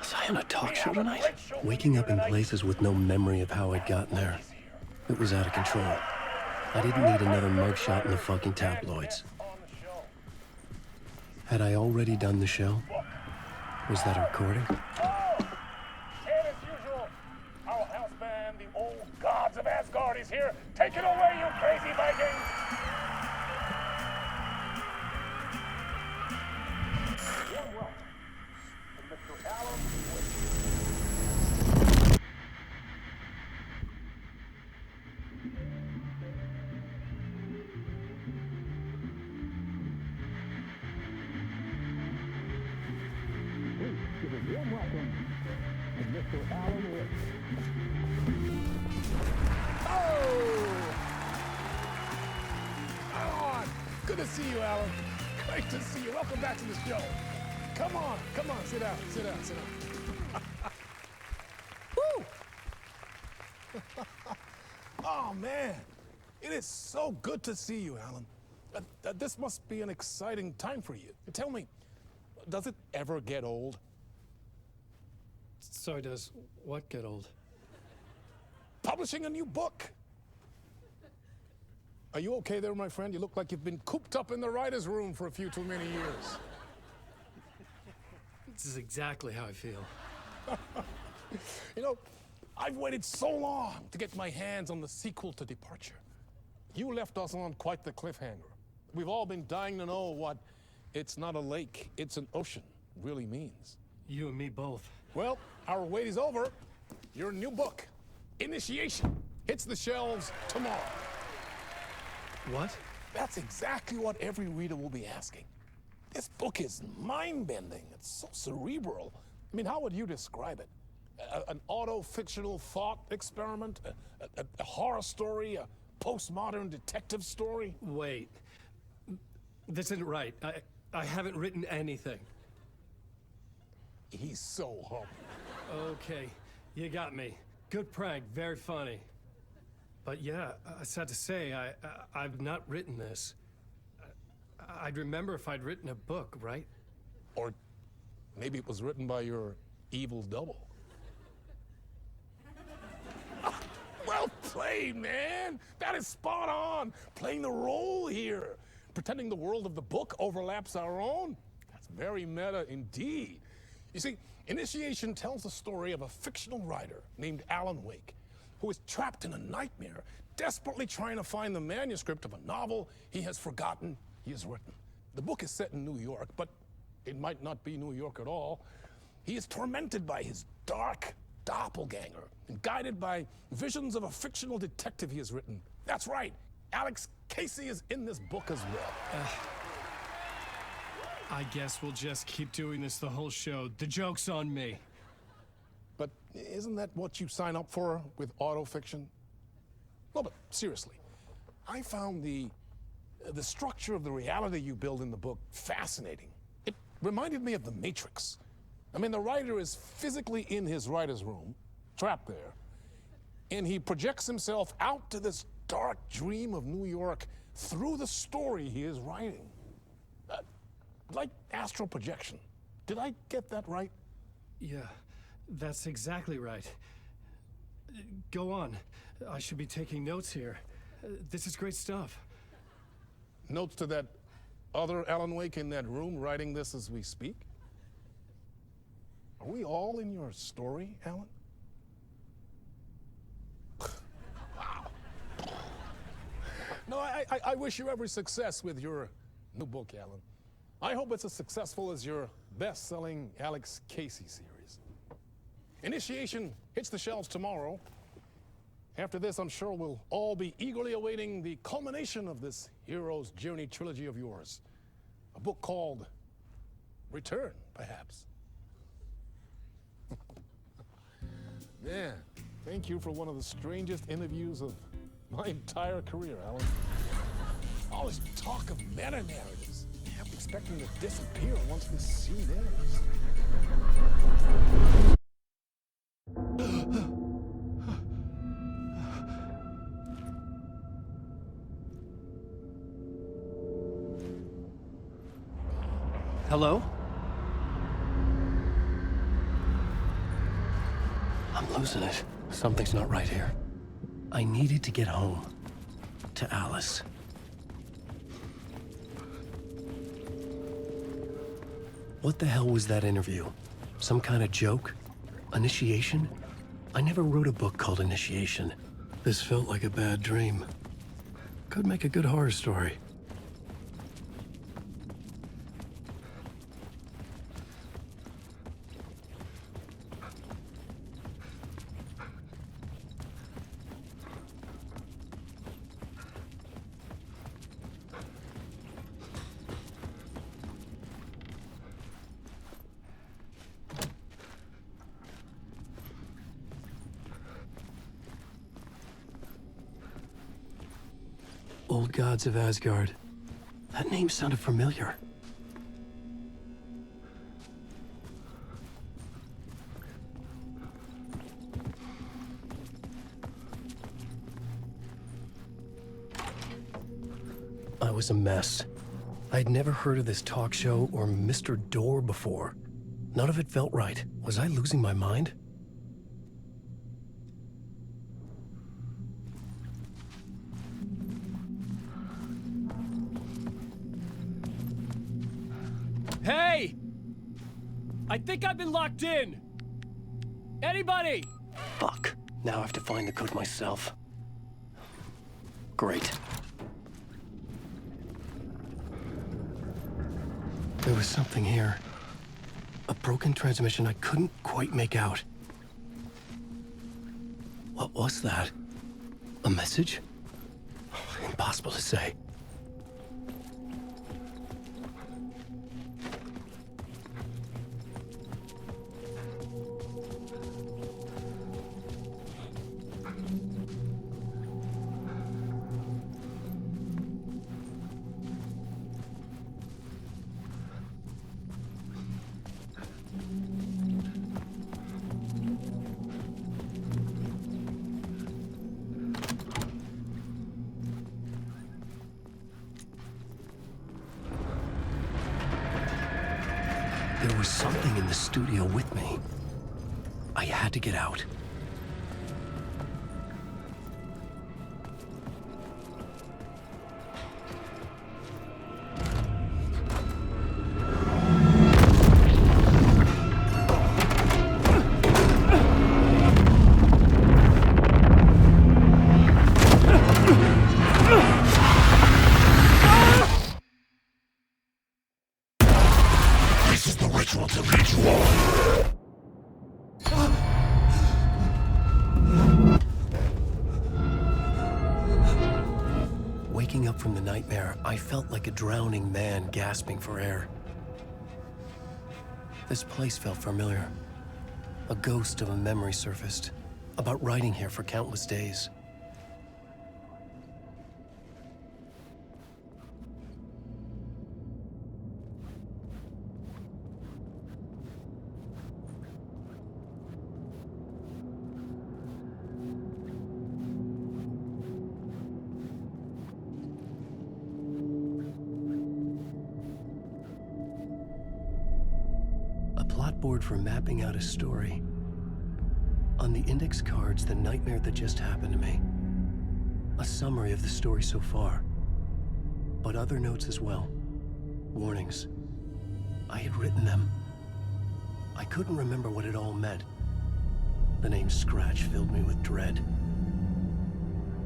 Was I on a talk show tonight? Waking up in places with no memory of how I'd gotten there. It was out of control. I didn't need another mugshot in the fucking tabloids. Had I already done the show? Was that a recording? And as usual, our house band, the old gods of Asgard, is here. Take it away, you crazy Vikings! Warm welcome to Mr. Alan Wake. Warm welcome to Mr. Alan Wake. Alan! Good to see you, Alan. Great to see you. Welcome back to the show. Come on, sit down. Woo! Oh, man. It is so good to see you, Alan. This must be an exciting time for you. Tell me, does it ever get old? Sorry, does what get old? Publishing a new book. Are you okay there, my friend? You look like you've been cooped up in the writer's room for a few too many years. This is exactly how I feel. You know, I've waited so long to get my hands on the sequel to Departure. You left us on quite the cliffhanger. We've all been dying to know what "it's not a lake, it's an ocean" really means. You and me both. Well, our wait is over. Your new book, Initiation, hits the shelves tomorrow. What? That's exactly what every reader will be asking. This book is mind-bending. It's so cerebral. I mean, how would you describe it? An auto-fictional thought experiment? A horror story? A postmodern detective story? Wait. This isn't right. I haven't written anything. He's so humble. Okay, you got me. Good prank, very funny. But yeah, sad to say, I've not written this. I'd remember if I'd written a book, right? Or maybe it was written by your evil double. Well played, man. That is spot on. Playing the role here. Pretending the world of the book overlaps our own. That's very meta indeed. You see, Initiation tells the story of a fictional writer named Alan Wake, who is trapped in a nightmare, desperately trying to find the manuscript of a novel he has forgotten he has written. The book is set in New York, but it might not be New York at all. He is tormented by his dark doppelganger and guided by visions of a fictional detective he has written. That's right, Alex Casey is in this book as well. I guess we'll just keep doing this the whole show. The joke's on me. But isn't that what you sign up for with autofiction? No, but seriously, I found the structure of the reality you build in the book fascinating. It reminded me of The Matrix. I mean, the writer is physically in his writer's room, trapped there, and he projects himself out to this dark dream of New York through the story he is writing. Like astral projection. Did I get that right? Yeah, that's exactly right. Go on. I should be taking notes here. This is great stuff. Notes to that other Alan Wake in that room writing this as we speak? Are we all in your story, Alan? Wow. No, I wish you every success with your new book, Alan. I hope it's as successful as your best-selling Alex Casey series. Initiation hits the shelves tomorrow. After this, I'm sure we'll all be eagerly awaiting the culmination of this hero's journey trilogy of yours. A book called Return, perhaps. Man, thank you for one of the strangest interviews of my entire career, Alan. All this talk of meta-narratives. I'm expecting to disappear once this scene ends. Hello? losing it. Something's not right here. I needed to get home. To Alice. What the hell was that interview? Some kind of joke? Initiation? I never wrote a book called Initiation. This felt like a bad dream. Could make a good horror story. Old gods of Asgard. That name sounded familiar. I was a mess. I'd never heard of this talk show or Mr. Door before. None of it felt right. Was I losing my mind? Hey! I think I've been locked in! Anybody? Fuck. Now I have to find the code myself. Great. There was something here. A broken transmission I couldn't quite make out. What was that? A message? Impossible to say. There was something in the studio with me. I had to get out. Waking up from the nightmare, I felt like a drowning man gasping for air. This place felt familiar. A ghost of a memory surfaced, about writing here for countless days. Board for mapping out a story. On the index cards, the nightmare that just happened to me. A summary of the story so far, but other notes as well. Warnings. I had written them. I couldn't remember what it all meant. The name Scratch filled me with dread.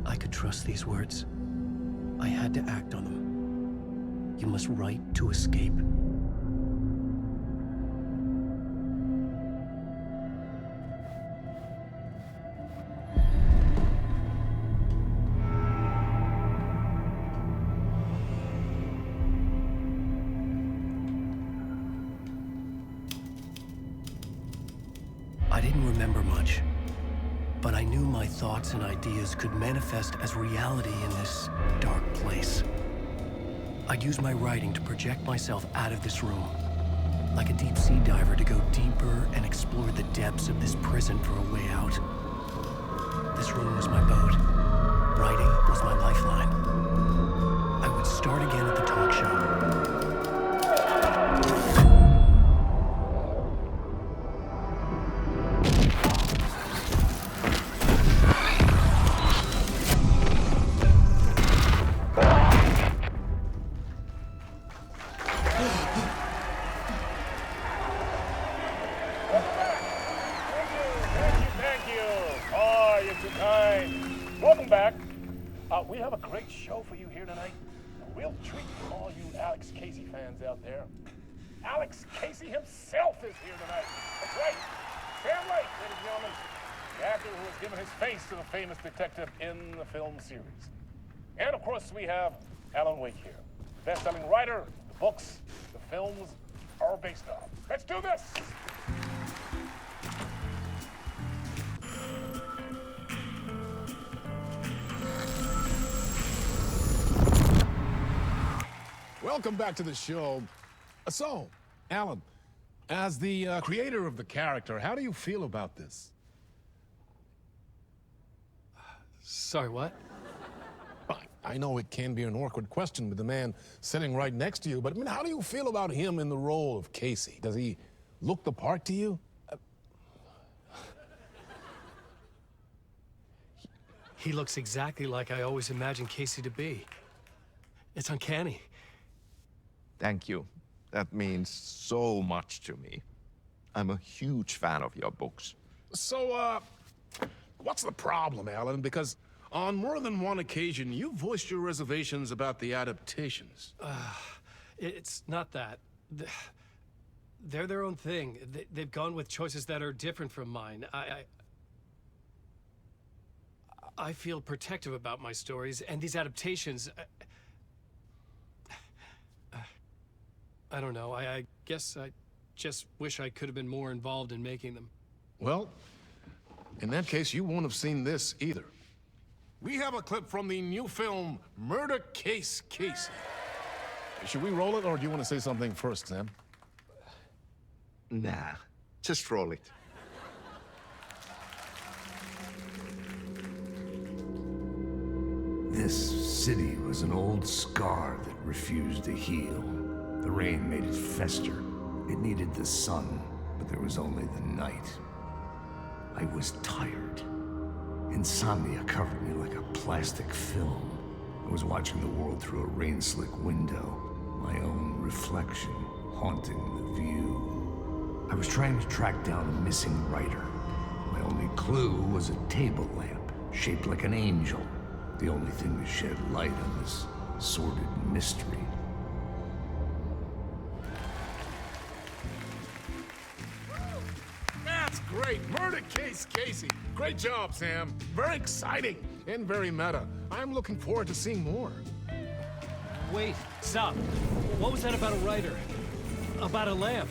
I could trust these words. I had to act on them. You must write to escape. I didn't remember much, but I knew my thoughts and ideas could manifest as reality in this dark place. I'd use my writing to project myself out of this room, like a deep sea diver to go deeper and explore the depths of this prison for a way out. This room was my boat. Writing was my lifeline. I would start again at the talk show. Welcome back. We have a great show for you here tonight. A real treat for all you Alex Casey fans out there. Alex Casey himself is here tonight. That's right. Sam Lake, ladies and gentlemen, the actor who has given his face to the famous detective in the film series. And of course, we have Alan Wake here, best-selling writer. The books, the films are based on. Let's do this. Welcome back to the show. So, Alan, as the creator of the character, how do you feel about this? Sorry, what? I know it can be an awkward question with the man sitting right next to you, but I mean, how do you feel about him in the role of Casey? Does he look the part to you? He looks exactly like I always imagined Casey to be. It's uncanny. Thank you. That means so much to me. I'm a huge fan of your books. So, what's the problem, Alan? Because on more than one occasion, you voiced your reservations about the adaptations. It's not that. They're their own thing. They've gone with choices that are different from mine. I feel protective about my stories, and these adaptations... I don't know. I guess I just wish I could have been more involved in making them. Well, in that case, you won't have seen this either. We have a clip from the new film, Murder Case Casey. Should we roll it, or do you want to say something first, Sam? Nah, just roll it. This city was an old scar that refused to heal. The rain made it fester. It needed the sun, but there was only the night. I was tired. Insomnia covered me like a plastic film. I was watching the world through a rain-slick window, my own reflection haunting the view. I was trying to track down a missing writer. My only clue was a table lamp, shaped like an angel. The only thing to shed light on this sordid mystery. That's great! Murder Case Casey! Great job, Sam. Very exciting and very meta. I'm looking forward to seeing more. Wait, stop. What was that about a writer? About a lamp?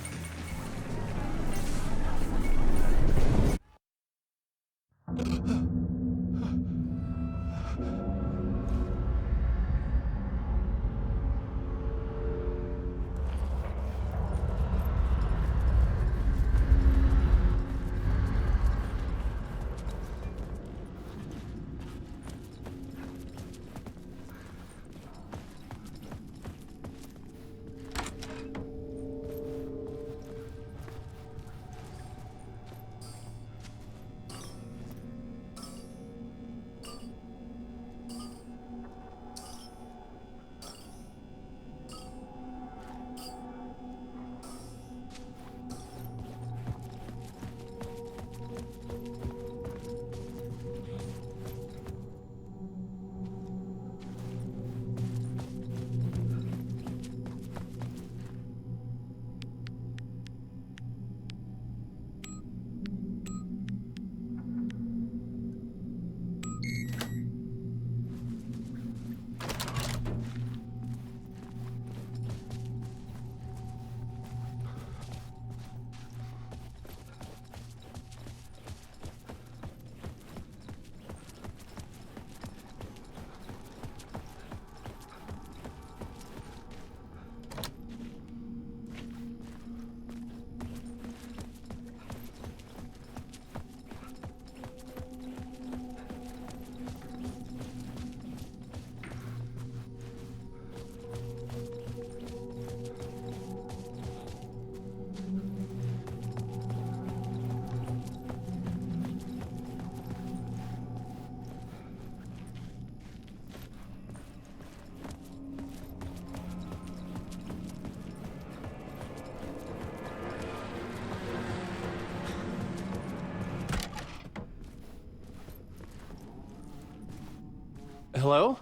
Hello?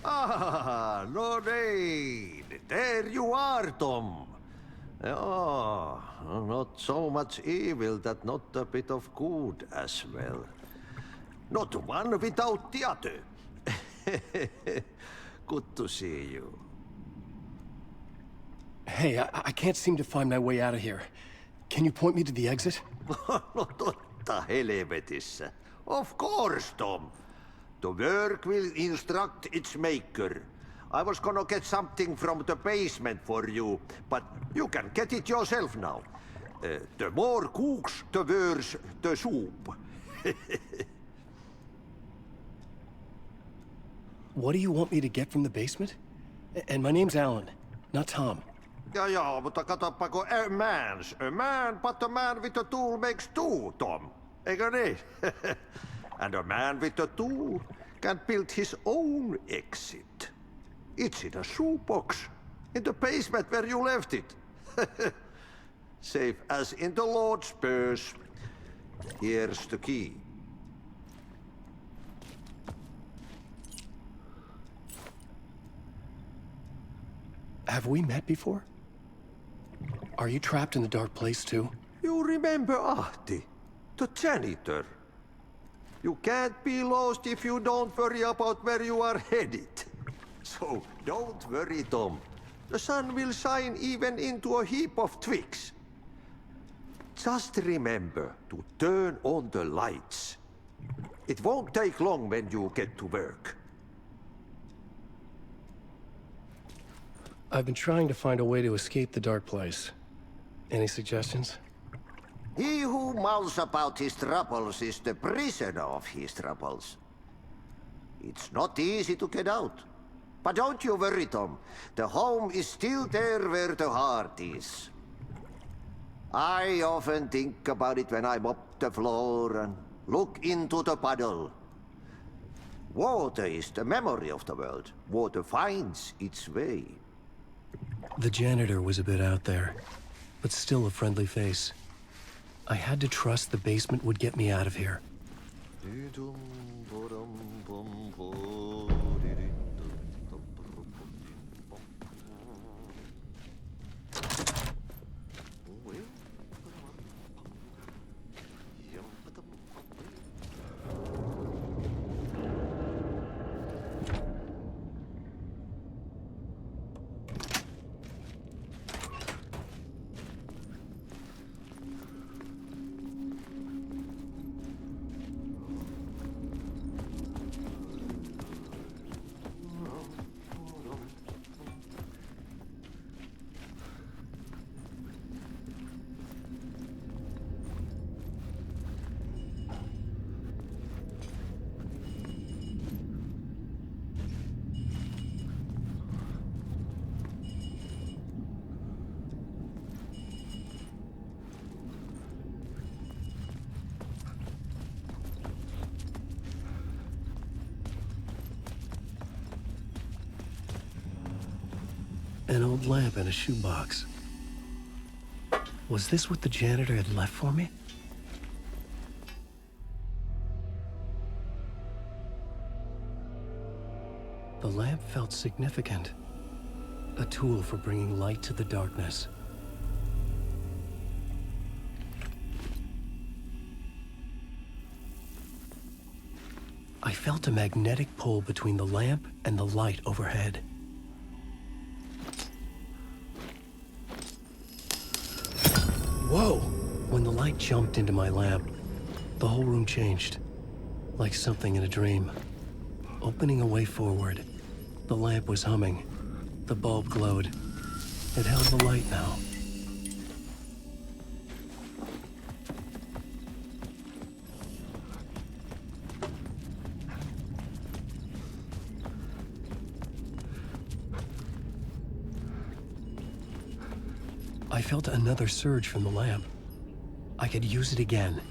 Ah, Lorraine! There you are, Tom. Oh, not so much evil that not a bit of good as well. Not one without the other. Good to see you. Hey, I can't seem to find my way out of here. Can you point me to the exit? No totta helvetissä. Of course, Tom. The work will instruct its maker. I was gonna get something from the basement for you, but you can get it yourself now. The more cooks, the worse the soup. What do you want me to get from the basement? And my name's Alan, not Tom. Ja, mutta katsoppa, a man, but a man with a tool makes two, Tom. Eikö niin? And a man with a tool can build his own exit. It's in a shoebox, in the basement where you left it. Safe as in the Lord's purse. Here's the key. Have we met before? Are you trapped in the dark place too? You remember Ahti, the janitor. You can't be lost if you don't worry about where you are headed. So don't worry, Tom. The sun will shine even into a heap of twigs. Just remember to turn on the lights. It won't take long when you get to work. I've been trying to find a way to escape the dark place. Any suggestions? He who mouths about his troubles is the prisoner of his troubles. It's not easy to get out. But don't you worry, Tom. The home is still there where the heart is. I often think about it when I mop the floor and look into the puddle. Water is the memory of the world. Water finds its way. The janitor was a bit out there, but still a friendly face. I had to trust the basement would get me out of here. An old lamp in a shoebox. Was this what the janitor had left for me? The lamp felt significant. A tool for bringing light to the darkness. I felt a magnetic pull between the lamp and the light overhead. Whoa! When the light jumped into my lamp, the whole room changed. Like something in a dream. Opening a way forward, the lamp was humming. The bulb glowed. It held the light now. I felt another surge from the lamp. I could use it again.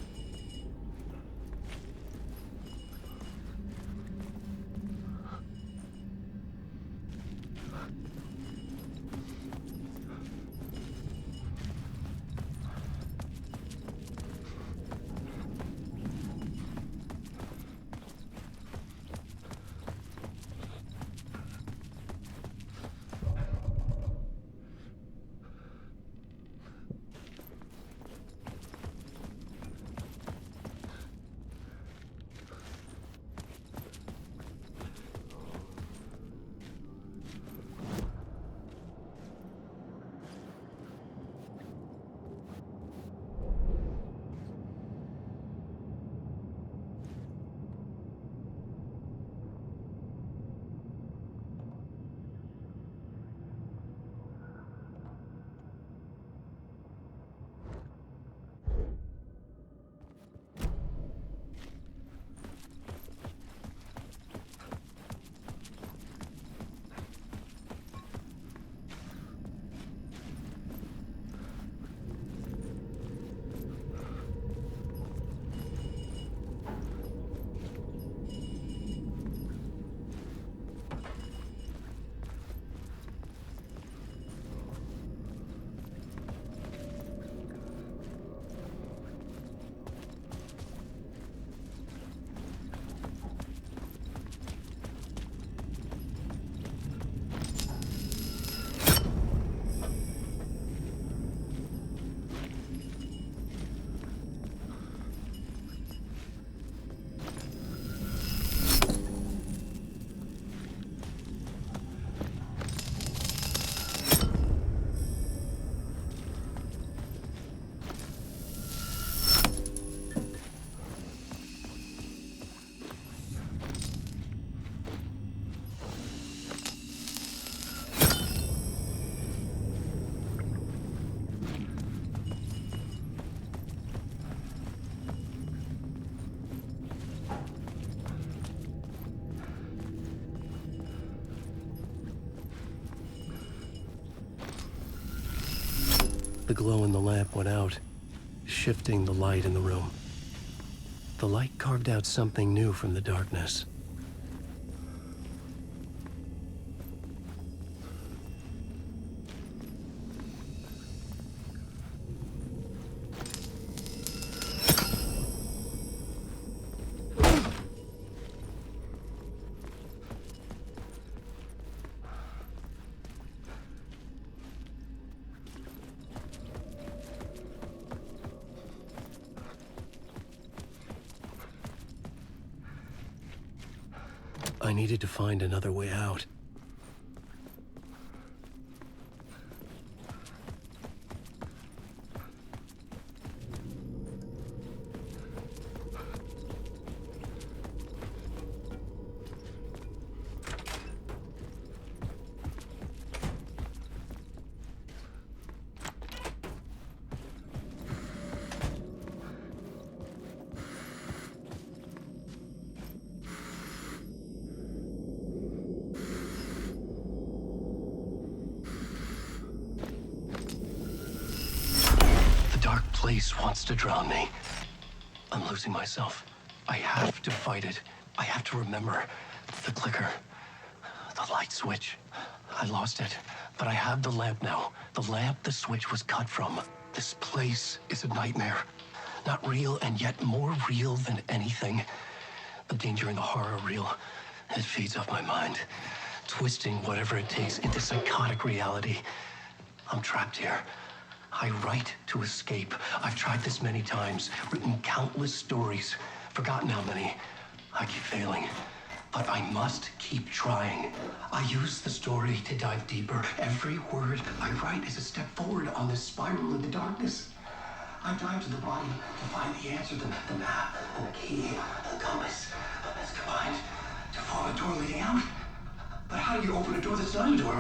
The glow in the lamp went out, shifting the light in the room. The light carved out something new from the darkness. I needed to find another way out. Dark place wants to drown me. I'm losing myself. I have to fight it. I have to remember the clicker, the light switch. I lost it, but I have the lamp now. The lamp the switch was cut from. This place is a nightmare. Not real, and yet more real than anything. The danger and the horror are real. It feeds off my mind, twisting whatever it takes into psychotic reality. I'm trapped here. I write to escape. I've tried this many times, written countless stories, forgotten how many. I keep failing, but I must keep trying. I use the story to dive deeper. Every word I write is a step forward on this spiral into darkness. I dive to the bottom to find the answer, the map, and the key, and the compass. It's combined to form a door leading out. But how do you open a door that's not a door?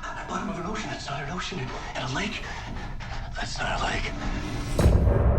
At the bottom of an ocean that's not an ocean, and a lake that's not a lake.